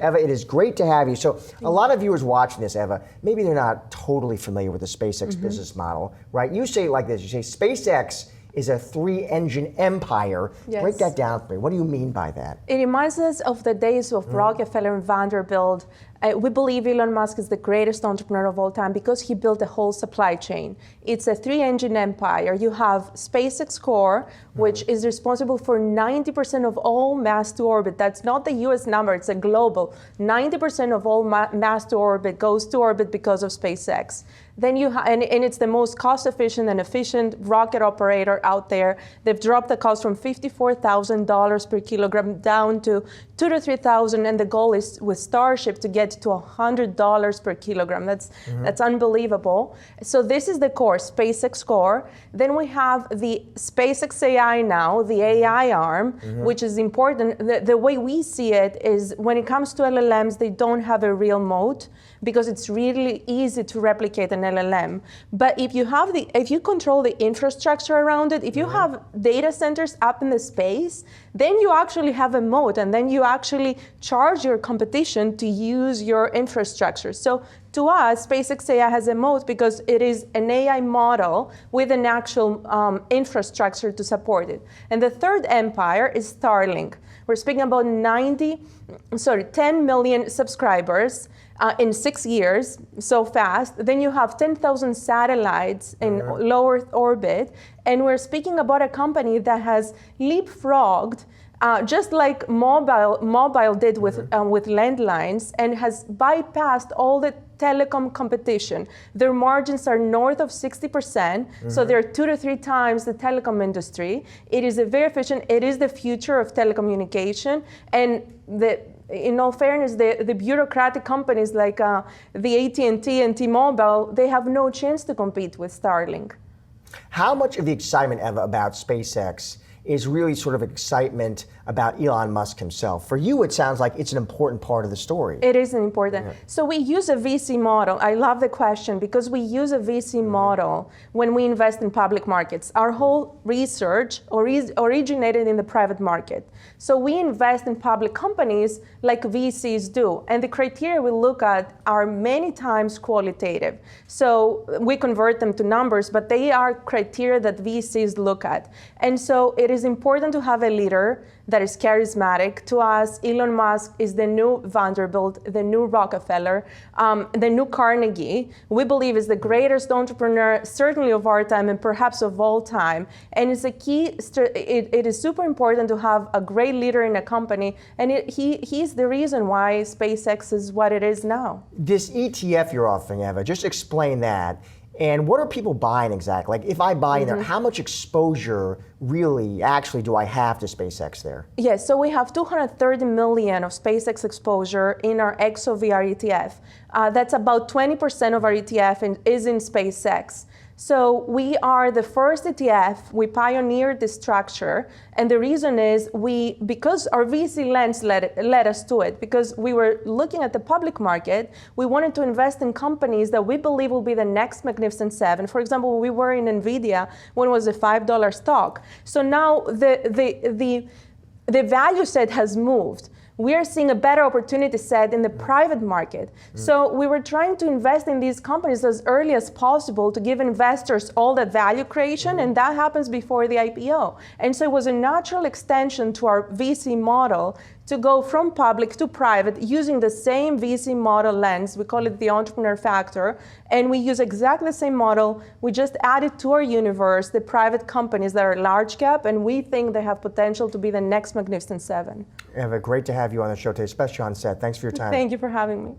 Eva, it is great to have you. So a lot of viewers watching this, Eva, maybe they're not totally familiar with the SpaceX business model, right? You say it like this, you say SpaceX is a three-engine empire. Yes. Break that down for me. What do you mean by that? It reminds us of the days of Rockefeller and Vanderbilt. We believe Elon Musk is the greatest entrepreneur of all time because he built a whole supply chain. It's a three-engine empire. You have SpaceX Core, which is responsible for 90% of all mass to orbit. That's not the US number, it's a global. 90% of all mass to orbit goes to orbit because of SpaceX. Then you and it's the most cost-efficient and efficient rocket operator out there. They've dropped the cost from $54,000 per kilogram down to $2,000 to $3,000, and the goal is with Starship to get to $100 per kilogram. That's unbelievable. So this is the core, SpaceX Core. Then we have the SpaceX AI now, the AI arm, which is important. The way we see it is when it comes to LLMs, they don't have a real moat because it's really easy to replicate an LLM. But if you control the infrastructure around it, if you have data centers up in the space, then you actually have a moat, and then you actually charge your competition to use your infrastructure. So to us, SpaceX AI has a moat because it is an AI model with an actual infrastructure to support it. And the third empire is Starlink. We're speaking about 10 million subscribers in 6 years, so fast. Then you have 10,000 satellites in low Earth orbit. And we're speaking about a company that has leapfrogged just like mobile did with landlines, and has bypassed all the telecom competition. Their margins are north of 60%, so they're 2 to 3 times the telecom industry. It is a very efficient, it is the future of telecommunication, and in all fairness, the bureaucratic companies like the AT&T and T-Mobile, they have no chance to compete with Starlink. How much of the excitement, Eva, about SpaceX is really sort of excitement about Elon Musk himself? For you, it sounds like it's an important part of the story. It is important. So we use a VC model. I love the question because we use a VC model when we invest in public markets. Our whole research originated in the private market. So we invest in public companies like VCs do. And the criteria we look at are many times qualitative. So we convert them to numbers, but they are criteria that VCs look at. And so it is important to have a leader that is charismatic. To us, Elon Musk is the new Vanderbilt, the new Rockefeller, the new Carnegie. We believe is the greatest entrepreneur, certainly of our time and perhaps of all time. And it's a key, it is super important to have a great leader in a company. And he's the reason why SpaceX is what it is now. This ETF you're offering, Eva, just explain that. And what are people buying exactly? Like if I buy in there, how much exposure really actually do I have to SpaceX there? Yes, so we have 230 million of SpaceX exposure in our ExoVR ETF. That's about 20% of our ETF is in SpaceX. So we are the first ETF, we pioneered this structure, and the reason is because our VC lens led us to it, because we were looking at the public market, we wanted to invest in companies that we believe will be the next Magnificent Seven. For example, we were in NVIDIA when it was a $5 stock. So now the value set has moved. We are seeing a better opportunity set in the private market. So we were trying to invest in these companies as early as possible to give investors all that value creation, and that happens before the IPO. And so it was a natural extension to our VC model to go from public to private using the same VC model lens. We call it the entrepreneur factor. And we use exactly the same model. We just added to our universe the private companies that are large cap, and we think they have potential to be the next Magnificent Seven. Eva, great to have you on the show today, especially on set. Thanks for your time. Thank you for having me.